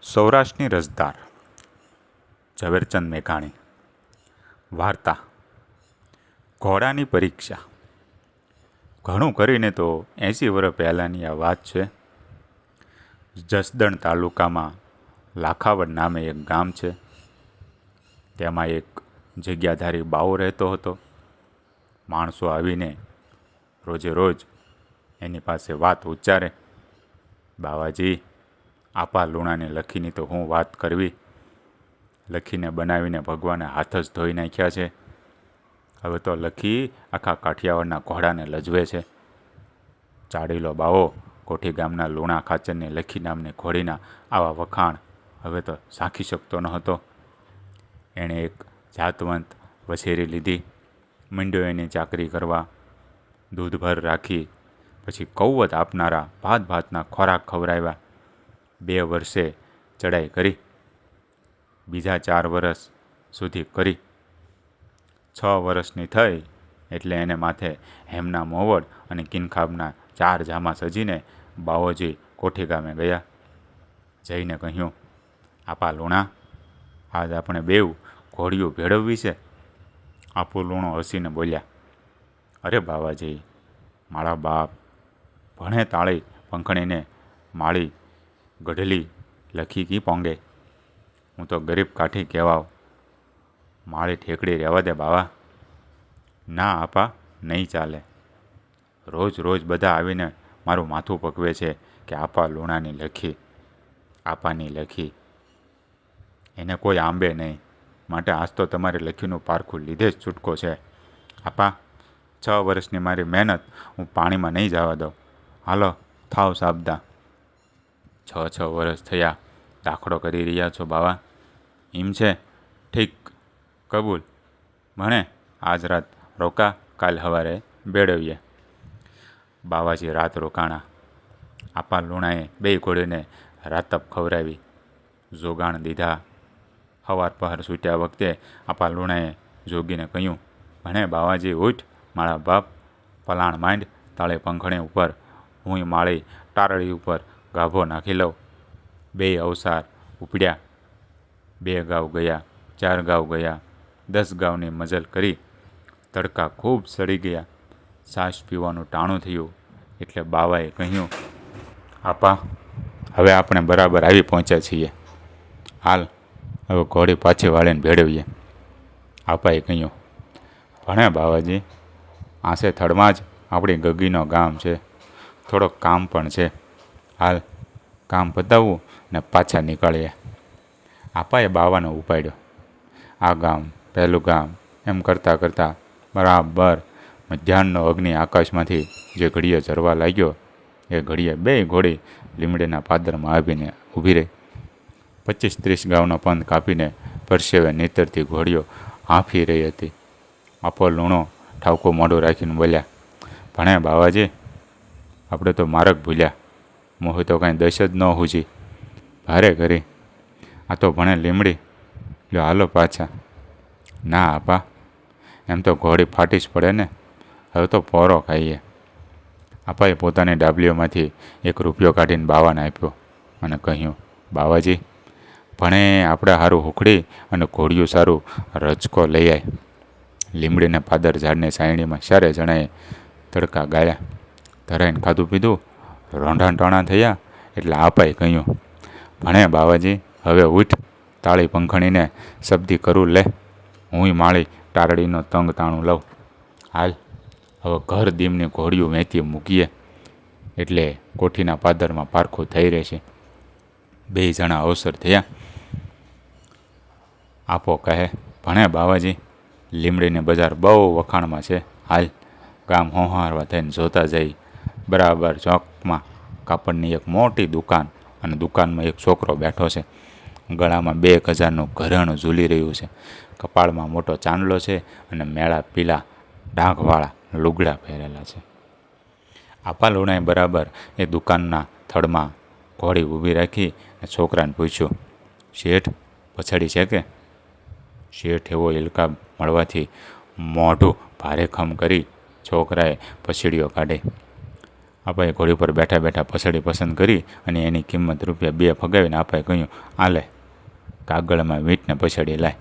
સૌરાષ્ટ્રની રસધાર ઝવેરચંદ મેઘાણી. વાર્તા ઘોડાની પરીક્ષા. ઘણું કરીને તો 80 વર્ષ પહેલાંની આ વાત છે. જસદણ તાલુકામાં લાખાવડ નામે એક ગામ છે. તેમાં એક જગ્યાધારી બાવો રહેતો હતો. માણસો આવીને રોજે રોજ એની પાસે વાત ઉચ્ચારે, બાવાજી, આપા લુણાની લખીની તો હું વાત કરવી. લખીને બનાવીને ભગવાને હાથ જ ધોઈ નાખ્યા છે. હવે તો લખી આખા કાઠિયાવાડના ઘોડાને લજવે છે. ચાડીલો બાવો કોઠી ગામના લુણા ખાચરની લખી નામની ઘોડીના આવા વખાણ હવે તો સાંખી શકતો ન હતો. એણે એક જાતવંત વછેરી લીધી, મીંડ્યો એની ચાકરી કરવા. દૂધભર રાખી, પછી કૌવત આપનારા ભાત ભાતના ખોરાક ખવડાવ્યા. 2 વર્ષે ચડાઈ કરી, બીજા 4 વર્ષ સુધી કરી. 6 વર્ષની થઈ એટલે એને માથે હેમના મોવડ અને કિનખાબના 4 જામા સજીને બાવોજી કોઠી ગામે ગયા. જઈને કહ્યું, આપા લુણા, આજ આપણે બેઉ ઘોડીઓ ભેળવવી છે. આપો લુણો હસીને બોલ્યા, અરે બાવાજી, મારા બાપ ભણે તાળી પંખણીને માળી ગઢલી લખી કી પોંગે. હું તો ગરીબ કાઠી કહેવાવ, માળી ઠેકડી રહેવા દે બાવા. ના આપા, નહીં ચાલે. રોજ રોજ બધા આવીને મારું માથું પકવે છે કે આપા લુણાની લખી, આપાની લખી. એને કોઈ આંબે નહીં, માટે આજ તો તમારી લખીનું પારખું લીધે જ છૂટકો છે. આપા, 6 વર્ષની મારી મહેનત હું પાણીમાં નહીં જવા દઉં. હાલો, થાવ સાબદા. 6 વર્ષ થયા દાખલો કરી રહ્યા છો બાવા? એમ છે, ઠીક, કબૂલ. ભણે આજ રાત રોકા, કાલ સવારે બેડવીએ. બાવાજી રાત રોકાણા. આપા લુણાએ 2 ઘોડીને રાતપ ખવડાવી, જોગાણ દીધા. સવાર પહર છૂટ્યા વખતે આપા લુણાએ જોગીને કહ્યું, ભણે બાવાજી ઉઠ, મારા બાપ, પલાણ માંડ તાળે પંખણી ઉપર. હું માળી ટારળી ઉપર ગાભો નાખી લઉં. 2 અવસાર ઉપડ્યા. 2 ગાઉ ગયા, 4 ગાઉ ગયા, 10 ગાઉની મજલ કરી. તડકા ખૂબ સડી ગયા. છાશ પીવાનું ટાણું થયું એટલે બાવાએ કહ્યું, આપા, હવે આપણે બરાબર આવી પહોંચ્યા છીએ. હાલ, હવે ઘોડી પાછી વાળીને ભેળવીએ. આપાએ કહ્યું, ભણે બાવાજી, આસે થડમાં જ આપણી ગગીનો ગામ છે. થોડોક કામ પણ છે. હાલ, કામ પતાવવું ને પાછા નીકળીએ. આપાએ બાવાને ઉપાડ્યો. આ ગામ, પહેલું ગામ, એમ કરતાં કરતાં બરાબર મધ્યાહનનો અગ્નિ આકાશમાંથી જે ઘડીએ ઝરવા લાગ્યો એ ઘડીએ 2 ઘોડી લીમડીના પાદરમાં આવીને ઊભી રહી. 25-30 ગાઉનો પંથ કાપીને પરસેવે નીતરતી ઘોડીઓ હાંફી રહી હતી. આપો લૂણો ઠાવકો મોઢું રાખીને બોલ્યા, ભણે બાવાજી, આપણે તો માર્ગ ભૂલ્યા. મોહ તો કાંઈ દશ જ ન હુજી. ભારે કરી. આ તો ભણે લીમડી, લ્યો હાલો પાછા. ના આપા, એમ તો ઘોડી ફાટી જ પડે ને. હવે તો પોરો ખાઈએ. આપાએ પોતાની ડાબલીઓમાંથી 1 રૂપિયો કાઢીને બાવાને આપ્યો અને કહ્યું, બાવાજી, ભણે આપણે સારું હુકડી અને ઘોડિયું સારું રચકો લઈ આય. લીમડીને પાદર ઝાડની સાયણીમાં 4 જણાએ તડકા ગાળ્યા. ધરાઈને ખાધું પીધું, રોંઢા ટાણા થયા એટલે આપાએ કહ્યું, ભણે બાવાજી, હવે ઉઠ, તાળી પંખણીને શબ્દી કરું લે. હુંય માળી ટારડીનો તંગ તાણું લઉં. હાલ, હવે ઘર દીમની ઘોડિયું વહેતી મૂકીએ એટલે કોઠીના પાદરમાં પારખું થઈ રહેશે. 2 જણા અવસર થયા. આપો કહે, ભણે બાવાજી, લીમડીની બજાર બહુ વખાણમાં છે. હાલ, ગામ હોહારવા થઈને જોતા જઈ. બરાબર ચોકમાં કાપડની એક મોટી દુકાન અને દુકાનમાં એક છોકરો બેઠો છે. ગળામાં 2000નું ઘરેણું ઝૂલી રહ્યું છે. કપાળમાં મોટો ચાંદલો છે અને મેળા પીલા ડાઘવાળા લુગડા પહેરેલા છે. આપા લુણાએ બરાબર એ દુકાનના થડમાં ઘોડી ઊભી રાખી અને છોકરાને પૂછ્યું, શેઠ પછાડી છે કે? શેઠ એવો ઇલકા મળવાથી મોઢું ભારે ખમ કરી છોકરાએ પછીડીઓ કાઢી. આપાએ ઘોડી પર બેઠા બેઠા પસડી પસંદ કરી અને એની કિંમત ₹2 ફગાવીને આપાએ કહ્યું, આ લે, કાગળમાં વીંટને પછડી લાય.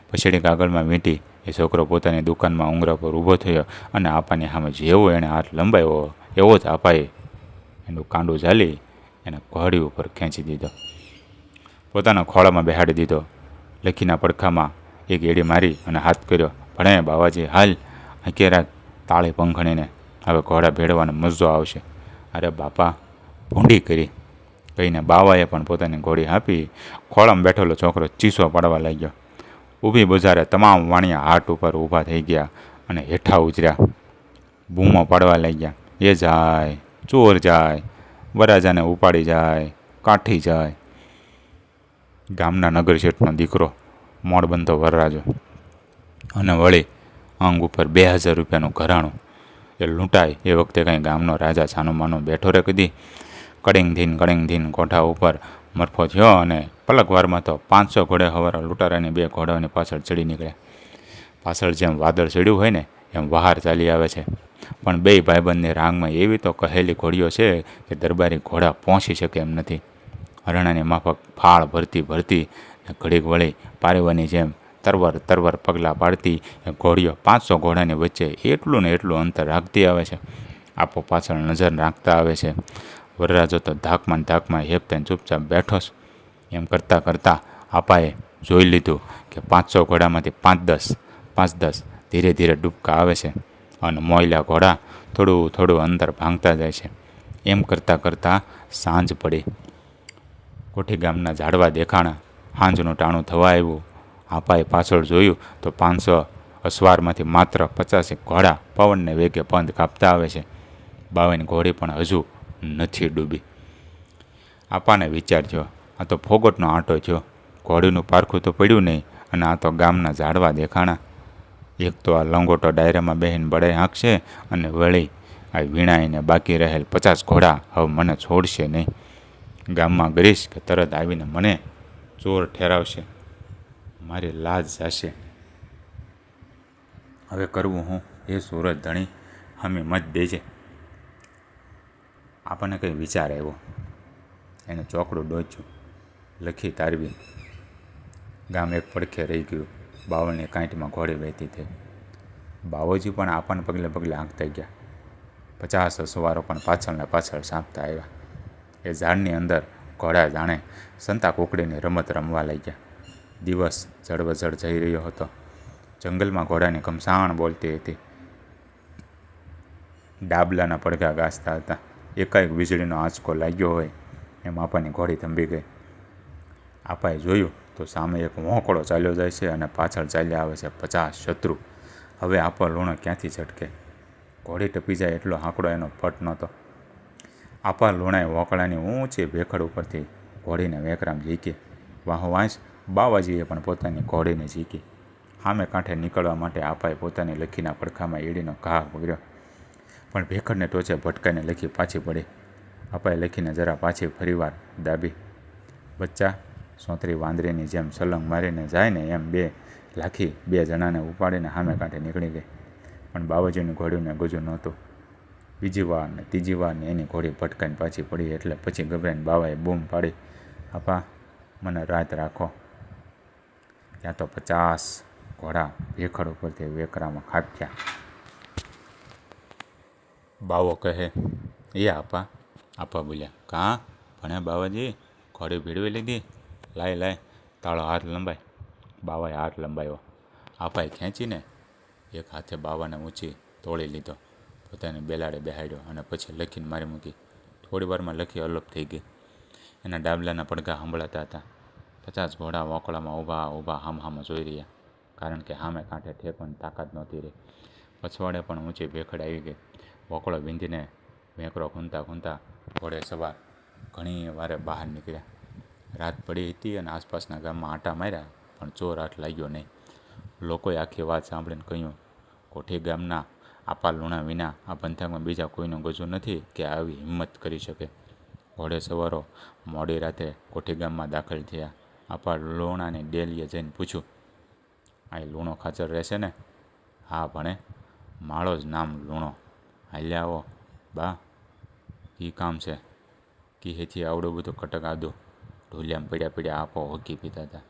પછડી કાગળમાં વીંટી એ છોકરો પોતાની દુકાનમાં ઉંગરા પર ઊભો થયો અને આપાની સામે જેવો એણે હાથ લંબાવ્યો એવો જ આપાએ એનું કાંડું ઝાલી એને ઘોડી ઉપર ખેંચી દીધો, પોતાના ખોળામાં બેહાડી દીધો. લખીના પડખામાં એક એડી મારી અને હાથ કર્યો, ભણે બાવાજી, હાલ હકેરા તાળી પંખણીને, હવે ઘોડા ભેળવાનો મજો આવશે. અરે બાપા, ભૂંડી કરી કહીને બાવાએ પણ પોતાની ઘોડી આપી. ખોળામાં બેઠેલો છોકરો ચીસો પાડવા લાગ્યો. ઊભી બજારે તમામ વાણિયા હાટ ઉપર ઊભા થઈ ગયા અને હેઠા ઉતર્યા. બૂમો પાડવા લાગ્યા, એ જાય, ચોર જાય, વરાજાને ઉપાડી જાય, કાઠી જાય. ગામના નગર શેઠનો દીકરો મોડબંધો વરરાજો અને વળી અંગ ઉપર ₹2000 ઘરાણું એ લૂંટાય એ વખતે કંઈ ગામનો રાજા છાનો માનો બેઠો રે કદી. કડિંગ ધીન કોઠા ઉપર મરફો થયો અને પલકવારમાં તો 500 ઘોડે હવારા લૂંટારાની 2 ઘોડાઓની પાછળ ચડી નીકળ્યા. પાછળ જેમ વાદળ ચડ્યું હોય ને એમ વહાર ચાલી આવે છે, પણ 2 ભાઈબંધની રાંગમાં એવી તો કહેલી ઘોડીઓ છે કે દરબારી ઘોડા પહોંચી શકે એમ નથી. હરણાની માફક ફાળ ભરતી ઘડીક વળી પારેવાની જેમ તરવર પગલાં પાડતી એ ઘોડીઓ 500 ઘોડાની વચ્ચે એટલું ને એટલું અંતર રાખતી આવે છે. આપો પાછળ નજર રાખતા આવે છે. વરરાજો તો ધાકમાં હેપતાને ચૂપચાપ બેઠો છે. એમ કરતાં આપાએ જોઈ લીધું કે 500 ઘોડામાંથી 5-10 ધીરે ધીરે ડૂબકા આવે છે અને મોયલા ઘોડા થોડું અંતર ભાંગતા જાય છે. એમ કરતાં સાંજ પડી. કોઠી ગામના ઝાડવા દેખાણા. સાંજનું ટાણું થવા આવ્યું. આપાએ પાછળ જોયું તો 500 અસવારમાંથી માત્ર 50 ઘોડા પવનને વેગે પંદ કાપતા આવે છે. બાવાની ઘોડી પણ હજુ નથી ડૂબી. આપાને વિચાર થયો, આ તો ફોગટનો આંટો થયો. ઘોડીનું પારખું તો પડ્યું નહીં અને આ તો ગામના ઝાડવા દેખાણા. એક તો આ લંગોટો ડાયરામાં બેહીને બળાઈ હાંકશે અને વળી આ વીણાઈને બાકી રહેલ 50 ઘોડા હવે મને છોડશે નહીં. ગામમાં ગરીશ કે તરત આવીને મને ચોર ઠેરાવશે, મારી લાજ જશે. હવે કરવું હું? એ સુરત ધણી હમી મત દેજે. આપણને કંઈ વિચાર આવ્યો. એને ચોકડું ડોચ્યું, લખી તારવી. ગામ એક પડખે રહી ગયું. બાવળની કાંઠમાં ઘોડી વહેતી થઈ. બાવોજી પણ આપણને પગલે હાંકતા ગયા. 50 અસવારો પણ પાછળ સાંપતા આવ્યા. એ ઝાડની અંદર ઘોડા જાણે સંતા કુકડીની રમત રમવા લાગ્યા. દિવસ જળવજળ જઈ રહ્યો હતો. જંગલમાં ઘોડાની ઘમસાણ બોલતી હતી. ડાબલાના પડઘા ગાજતા હતા. એકાએક વીજળીનો આંચકો લાગ્યો હોય એમ આપાની ઘોડી થંભી ગઈ. આપાએ જોયું તો સામે એક વોંકળો ચાલ્યો જાય છે અને પાછળ ચાલ્યા આવે છે 50 શત્રુ. હવે આપો લૂણો ક્યાંથી છટકે? ઘોડી ટપી જાય એટલો હાંકડો એનો પટ નહોતો. આપા લૂણાએ વોકળાની ઊંચી ભેખડ ઉપરથી ઘોડીને વેકરામ ઝીકી. વાંચ બાવાજીએ પણ પોતાની ઘોડીને ઝીકી. સામે કાંઠે નીકળવા માટે આપાએ પોતાની લખીના પડખામાં એડીનો ઘા પકડ્યો, પણ ભેખડને ટોચે ભટકાઈને લખી પાછી પડી. આપાએ લખીને જરા પાછી ફરીવાર દાબી. બચ્ચા સોંતરી વાંદરીની જેમ સલંગ મારીને જાય ને એમ લાખી 2 જણાને ઉપાડીને સામે કાંઠે નીકળી ગઈ. પણ બાવાજીની ઘોડીને ગજું નહોતું. બીજી વાર ને ત્રીજી વાર ને એની ઘોડી ભટકાઈને પાછી પડી. એટલે પછી ગભરાઈને બાવાએ બૂમ પાડી, આપા મને રાત રાખો. ત્યાં તો 50 ઘોડા ભેખડ ઉપરથી વેકરામાં ખાબક્યા. બાવો કહે, એ આપા બોલ્યા, કાં ભણે બાવાજી, ઘોડી ભીડવી લીધી? લાય તાળો હાથ લંબાય. બાવાએ હાથ લંબાવ્યો. આપાએ ખેંચીને એક હાથે બાવાને ઊંચી તોળી લીધો, પોતાની બેલાડે બેહાડ્યો અને પછી લખીને મારી મૂકી. થોડી વારમાં લખી અલોપ થઈ ગઈ. એના ડાબલાના પડઘા સંભળાતા હતા. 50 ઘોડા વોકળામાં ઊભા હામહામાં જોઈ રહ્યા, કારણ કે સામે કાંઠે ઠેકવાની તાકાત નહોતી રહી. પછવાડે પણ ઊંચી ભેખડ આવી ગઈ. વોકળો વિંધીને વેકરો ખૂંદતા ઘોડે સવાર ઘણી વારે બહાર નીકળ્યા. રાત પડી હતી અને આસપાસના ગામમાં આંટા માર્યા, પણ ચોર હાથ લાગ્યો નહીં. લોકોએ આખી વાત સાંભળીને કહ્યું, કોઠી ગામના આપા લૂણા વિના આ પંથકમાં બીજા કોઈનું ગજું નથી કે આવી હિંમત કરી શકે. ઘોડે સવારો મોડી રાતે કોઠી ગામમાં દાખલ થયા. આપા લૂણાની ડેલીએ જઈને પૂછ્યું, અહીં લૂણો ખાચર રહેશે ને? હા ભણે, માળો જ નામ લૂણો. હાલ્યા આવો બા. એ કામ છે કે હેથી આવડું બધું કટક આદું ઢોલિયામાં પડ્યા પડ્યા આપો હોકી પીતા હતા.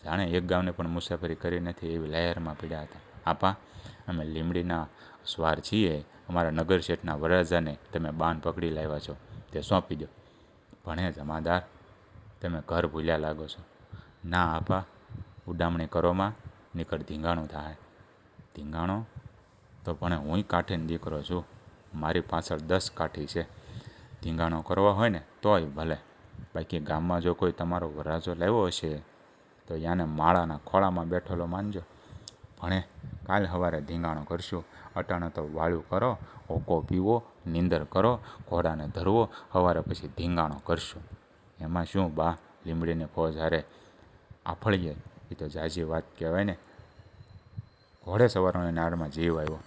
જાણે એક ગામને પણ મુસાફરી કરી નથી એવી લહેરમાં પડ્યા હતા. આપા, અમે લીમડીના સ્વાર છીએ, અમારા નગર શેઠના વરરાજાને તમે બાન પકડી લાવ્યા છો, તે સોંપી દો. ભણે જમાદાર, તમે ઘર ભૂલ્યા લાગો છો. ના આપા, ઉડામણી કરોમાં નીકળ ધીંગાણું થાય. ધીંગાણો તો પણ હુંય કાઠીને દીકરો છું, મારી પાછળ 10 કાઠી છે. ધીંગાણો કરવા હોય ને તોય ભલે, બાકી ગામમાં જો કોઈ તમારો વરરાજો લાવ્યો હશે તો યાને માળાના ખોળામાં બેઠેલો માનજો. ભણે કાલ સવારે ધીંગાણો કરશું. અટાણે તો વાળું કરો, ઓકો પીવો, નીંદર કરો, ઘોડાને ધરવો, સવારે પછી ધીંગાણો કરશું. એમાં શું બા, લીમડીની ફોજ હારે આફળીએ એ તો જાજી વાત કહેવાય ને. ઘોડે સવારોની નાળમાં જીવ આવ્યો.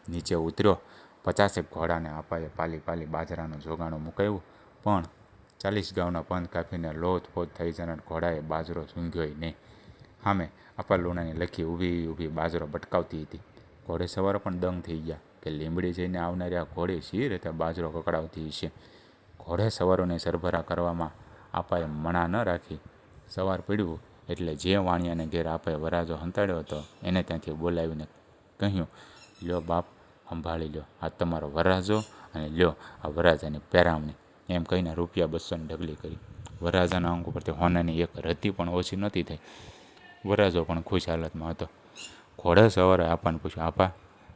નીચે ઉતર્યો. 50 ઘોડાને આપાએ પાલી પાલી બાજરાનું જોગાણું મુકાવ્યું, પણ 40 ગાઉના પંથ કાપીને લોથપોથ થઈ જનાર ઘોડાએ બાજરો સૂંઘ્યોય નહીં. સામે આપા લુણાની લખી ઊભી ઊભી બાજરો બટકાવતી હતી. ઘોડે સવારો પણ દંગ થઈ ગયા કે લીમડી જઈને આવનારી આ ઘોડી સી રીતે બાજરો કકડાવતી હશે. ઘોડે સવારોને સરભરા કરવામાં આપાએ મણા ન રાખી. સવાર પડ્યું એટલે જે વાણિયાને ઘેર આપાએ વરાજો હંતાડ્યો હતો એને ત્યાંથી બોલાવીને કહ્યું, લ્યો બાપ, સંભાળી લ્યો, આ તમારો વરરાજો, અને લ્યો આ વરરાજાની પહેરામણી. એમ કહીને રૂપિયા 200ની ઢગલી કરી. વરરાજાના અંગ ઉપરથી હોનાની એક રતી પણ ઓછી નહોતી થઈ. વરરાજો પણ ખુશ હાલતમાં હતો. ઘોડે સવારે આપાને પૂછ્યું, આપા,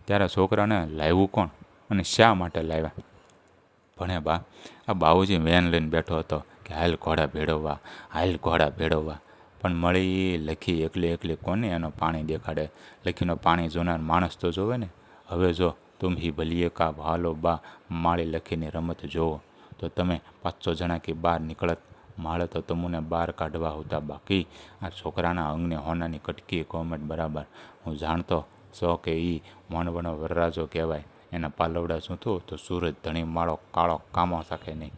ત્યારે છોકરાને લાવ્યું કોણ અને શા માટે લાવ્યા? ભણે બા, આ બાઉજી વેન લઈને બેઠો હતો કે હાલ ઘોડા ભેળવવા, હાલ ઘોડા ભેળવવા, પણ મળી લખી એકલી એકલી કોને એનો પાણી દેખાડે? લખીનો પાણી જોનાર માણસ તો જોવે ને. હવે જો તુમ હી ભલીએ કા હાલો બા, માળી લખીની રમત જોવો તો તમે 500 જણા કી બહાર નીકળત. માળે તો તમુને બહાર કાઢવા હોતા, બાકી આ છોકરાના અંગને હોનાની કટકી કોમેટ બરાબર. હું જાણતો સો કે એ મોનવણો વરરાજો કહેવાય. એના પાલવડા સૂંથું તો સૂરજ ધણી માળો કાળો કામો શકે નહીં.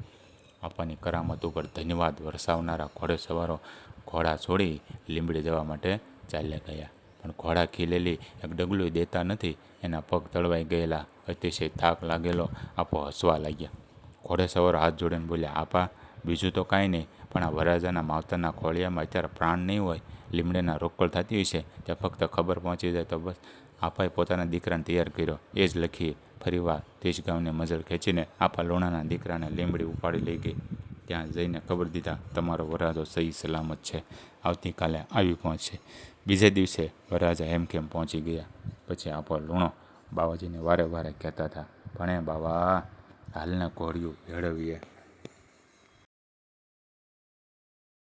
આપવાની કરામત ઉપર ધન્યવાદ વરસાવનારા ઘોડે સવારો ઘોડા છોડી લીંબડી જવા માટે ચાલ્યા ગયા. પણ ઘોડા ખીલેલી એક ડગલું દેતા નથી. એના પગ તળવાઈ ગયેલા, અતિશય થાક લાગેલો આપો હસવા લાગ્યા. ઘોડે સવારો હાથ જોડીને બોલ્યા, આપા, બીજું તો કાંઈ નહીં, પણ આ વરરાજાના માવતરના ખોળિયામાં અત્યારે પ્રાણ નહીં હોય, લીમડીના રોકડ થતી હશે, ત્યાં ફક્ત ખબર પહોંચી જાય તો બસ. આપાએ પોતાના દીકરાને તૈયાર કર્યો. એ જ લખી ફરીવાર 30 ગાઉની મજલ ખેંચીને આપા લોણાના દીકરાને લીંબડી ઉપાડી લઈ ગઈ. ત્યાં જઈને ખબર દીધા, તમારો વરરાજો સહી સલામત છે, આવતીકાલે આવી પહોંચશે. બીજે દિવસે વરરાજા હેમખેમ પહોંચી ગયા. પછી આપો લૂણો બાવાજીને વારે વારે કહેતા હતા, ભણે બાવા, હાલને ઘોડિયું ભેળવીએ.